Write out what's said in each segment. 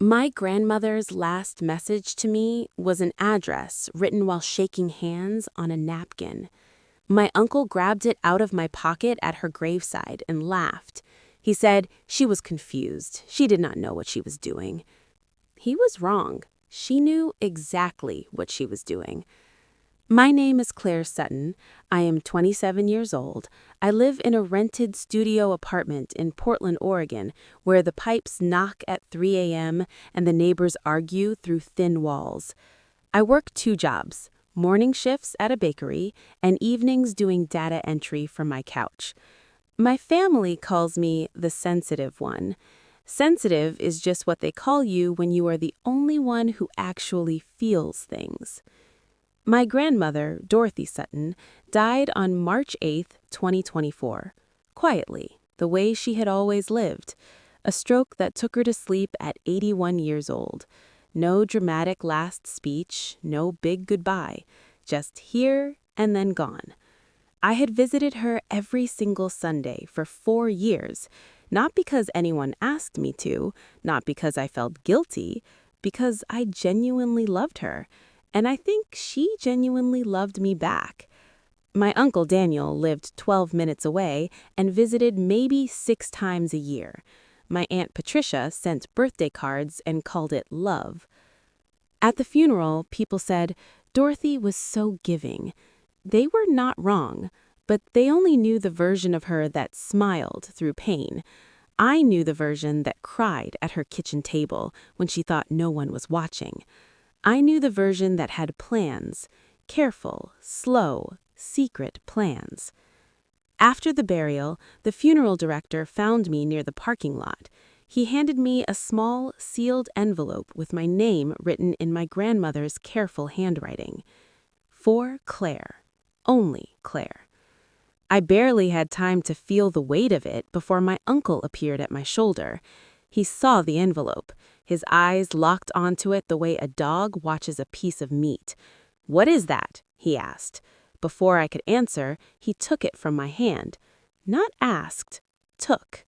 My grandmother's last message to me was an address written while shaking hands on a napkin. My uncle grabbed it out of my pocket at her graveside and laughed. He said she was confused. She did not know what she was doing. He was wrong. She knew exactly what she was doing. My name is Claire Sutton. I am 27 years old. I live in a rented studio apartment in Portland, Oregon, where the pipes knock at 3 a.m. and the neighbors argue through thin walls. I work 2 jobs, morning shifts at a bakery and evenings doing data entry from my couch. My family calls me the sensitive one. Sensitive is just what they call you when you are the only one who actually feels things. My grandmother, Dorothy Sutton, died on March 8, 2024, quietly, the way she had always lived. A stroke that took her to sleep at 81 years old. No dramatic last speech, no big goodbye, just here and then gone. I had visited her every single Sunday for 4 years, not because anyone asked me to, not because I felt guilty, because I genuinely loved her. And I think she genuinely loved me back. My uncle Daniel lived 12 minutes away and visited maybe 6 times a year. My Aunt Patricia sent birthday cards and called it love. At the funeral, people said, Dorothy was so giving. They were not wrong, but they only knew the version of her that smiled through pain. I knew the version that cried at her kitchen table when she thought no one was watching. I knew the version that had plans, careful, slow, secret plans. After the burial, the funeral director found me near the parking lot. He handed me a small, sealed envelope with my name written in my grandmother's careful handwriting. For Claire. Only Claire. I barely had time to feel the weight of it before my uncle appeared at my shoulder. He saw the envelope. His eyes locked onto it the way a dog watches a piece of meat. "What is that?" he asked. Before I could answer, he took it from my hand. Not asked, took.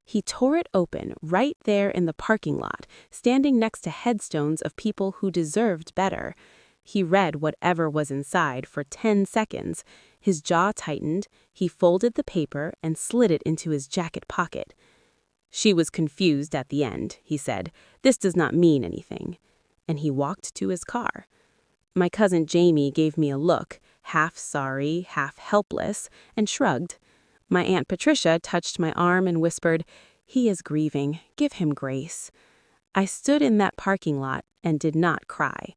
He tore it open right there in the parking lot, standing next to headstones of people who deserved better. He read whatever was inside for 10 seconds. His jaw tightened, he folded the paper and slid it into his jacket pocket. "She was confused at the end," he said. "This does not mean anything." And he walked to his car. My cousin Jamie gave me a look, half sorry, half helpless, and shrugged. My Aunt Patricia touched my arm and whispered, "He is grieving. Give him grace." I stood in that parking lot and did not cry.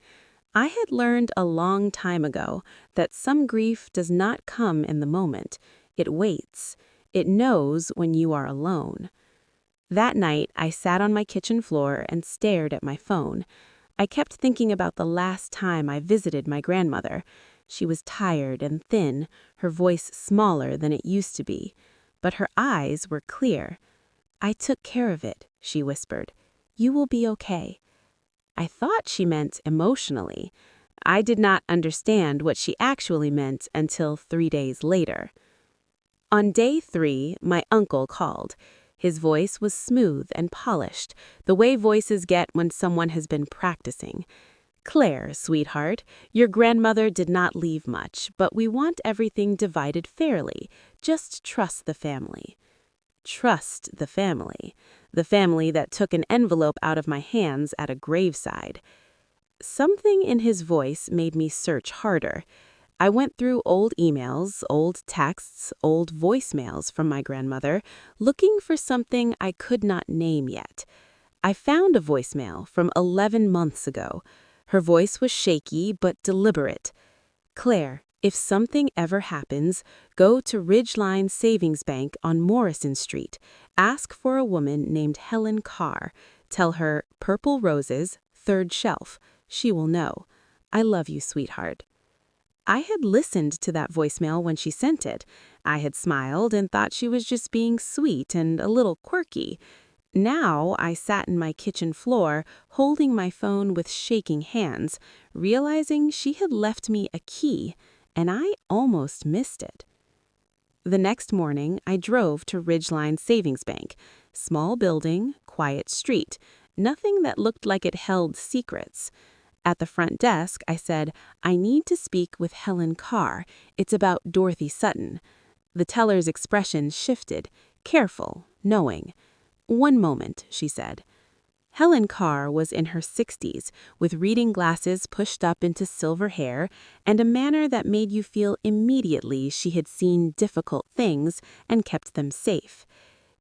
I had learned a long time ago that some grief does not come in the moment. It waits. It knows when you are alone. That night, I sat on my kitchen floor and stared at my phone. I kept thinking about the last time I visited my grandmother. She was tired and thin, her voice smaller than it used to be. But her eyes were clear. "I took care of it," she whispered. "You will be okay." I thought she meant emotionally. I did not understand what she actually meant until 3 days later. On day 3, my uncle called. His voice was smooth and polished, the way voices get when someone has been practicing. "Claire, sweetheart, your grandmother did not leave much, but we want everything divided fairly. Just trust the family." Trust the family. The family that took an envelope out of my hands at a graveside. Something in his voice made me search harder. I went through old emails, old texts, old voicemails from my grandmother, looking for something I could not name yet. I found a voicemail from 11 months ago. Her voice was shaky but deliberate. "Claire, if something ever happens, go to Ridgeline Savings Bank on Morrison Street. Ask for a woman named Helen Carr. Tell her, Purple Roses, 3rd shelf. She will know. I love you, sweetheart." I had listened to that voicemail when she sent it. I had smiled and thought she was just being sweet and a little quirky. Now I sat in my kitchen floor, holding my phone with shaking hands, realizing she had left me a key, and I almost missed it. The next morning, I drove to Ridgeline Savings Bank. Small building, quiet street. nothing that looked like it held secrets. At the front desk, I said, "I need to speak with Helen Carr. It's about Dorothy Sutton." The teller's expression shifted, careful, knowing. "One moment," she said. Helen Carr was in her 60s, with reading glasses pushed up into silver hair and a manner that made you feel immediately she had seen difficult things and kept them safe.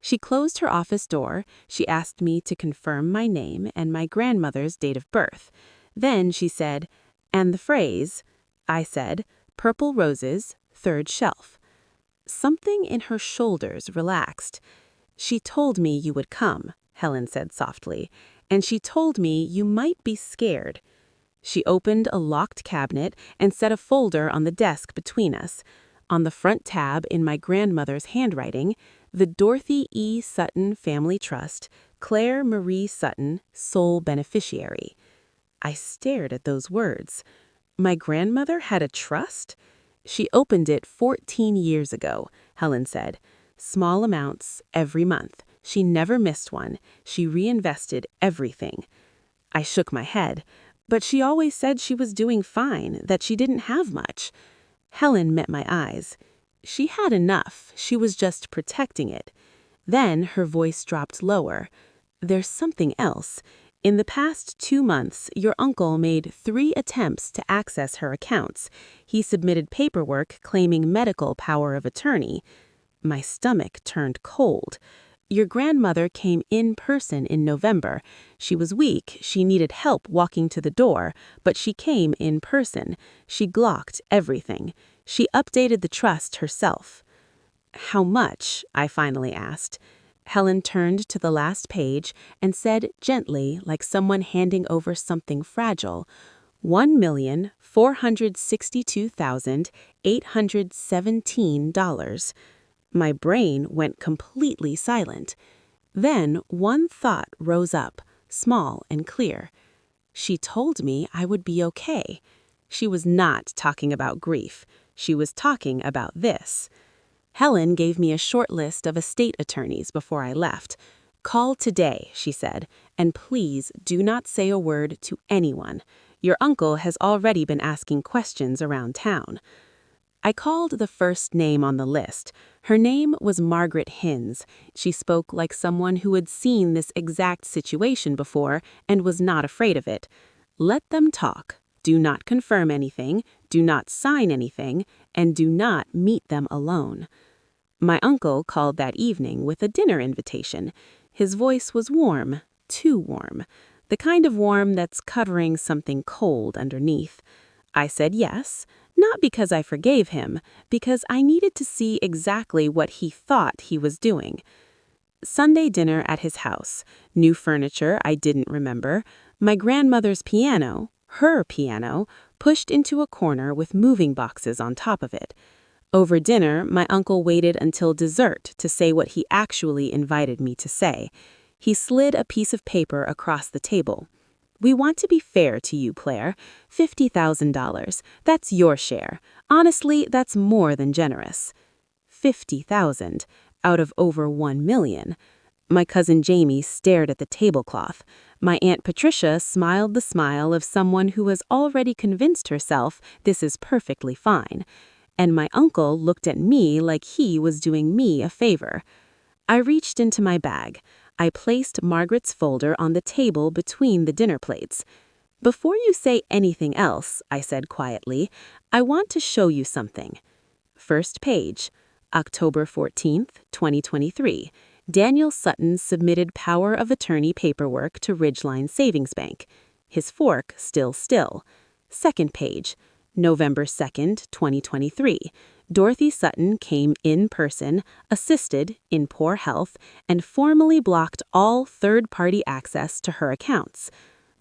She closed her office door. She asked me to confirm my name and my grandmother's date of birth. Then she said, "And the phrase." I said, "Purple roses, third shelf." Something in her shoulders relaxed. "She told me you would come," Helen said softly, "and she told me you might be scared." She opened a locked cabinet and set a folder on the desk between us. On the front tab in my grandmother's handwriting, the Dorothy E. Sutton Family Trust, Claire Marie Sutton, sole beneficiary. I stared at those words. My grandmother had a trust? She opened it 14 years ago, Helen said. Small amounts, every month. She never missed one. She reinvested everything. I shook my head. But she always said she was doing fine, that she didn't have much. Helen met my eyes. She had enough. She was just protecting it. Then her voice dropped lower. "There's something else. In the past 2 months, your uncle made 3 attempts to access her accounts. He submitted paperwork claiming medical power of attorney." My stomach turned cold. "Your grandmother came in person in November. She was weak, she needed help walking to the door, but she came in person. She glocked everything. She updated the trust herself." "How much?" I finally asked. Helen turned to the last page and said gently, like someone handing over something fragile, $1,462,817. My brain went completely silent. Then one thought rose up, small and clear. She told me I would be okay. She was not talking about grief. She was talking about this. Helen gave me a short list of estate attorneys before I left. "Call today," she said, "and please do not say a word to anyone. Your uncle has already been asking questions around town." I called the first name on the list. Her name was Margaret Hinz. She spoke like someone who had seen this exact situation before and was not afraid of it. "Let them talk. Do not confirm anything, do not sign anything, and do not meet them alone." My uncle called that evening with a dinner invitation. His voice was warm, too warm, the kind of warm that's covering something cold underneath. I said yes, not because I forgave him, because I needed to see exactly what he thought he was doing. Sunday dinner at his house, new furniture I didn't remember, my grandmother's piano, her piano, pushed into a corner with moving boxes on top of it. Over dinner, my uncle waited until dessert to say what he actually invited me to say. He slid a piece of paper across the table. "We want to be fair to you, Claire. $50,000. That's your share. Honestly, that's more than generous." 50,000 out of over 1 million. My cousin Jamie stared at the tablecloth. My Aunt Patricia smiled the smile of someone who has already convinced herself this is perfectly fine. And my uncle looked at me like he was doing me a favor. I reached into my bag. I placed Margaret's folder on the table between the dinner plates. "Before you say anything else," I said quietly, "I want to show you something." First page, October 14th, 2023. Daniel Sutton submitted power of attorney paperwork to Ridgeline Savings Bank. His fork still. Second page, November 2nd, 2023. Dorothy Sutton came in person, assisted, in poor health, and formally blocked all third-party access to her accounts.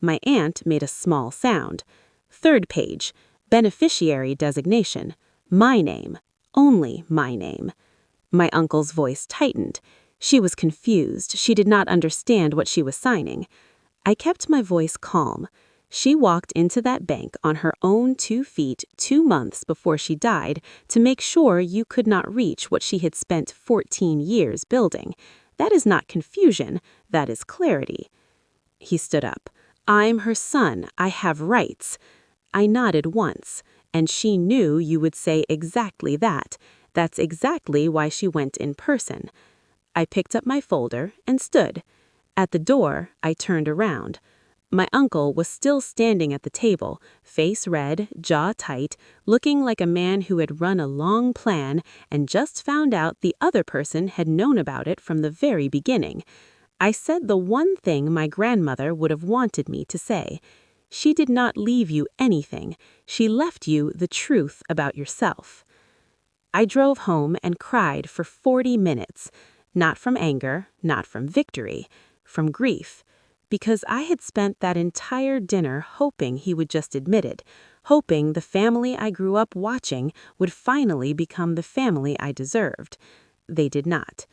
My aunt made a small sound. Third page, beneficiary designation. My name. Only my name. My uncle's voice tightened. She was confused. She did not understand what she was signing. I kept my voice calm. She walked into that bank on her own 2 feet 2 months before she died to make sure you could not reach what she had spent 14 years building. That is not confusion, that is clarity. He stood up. "I'm her son. I have rights." I nodded once, and she knew you would say exactly that. That's exactly why she went in person. I picked up my folder and stood. At the door, I turned around. My uncle was still standing at the table, face red, jaw tight, looking like a man who had run a long plan and just found out the other person had known about it from the very beginning. I said the one thing my grandmother would have wanted me to say. She did not leave you anything. She left you the truth about yourself. I drove home and cried for 40 minutes, not from anger, not from victory, from grief, because I had spent that entire dinner hoping he would just admit it, hoping the family I grew up watching would finally become the family I deserved. They did not.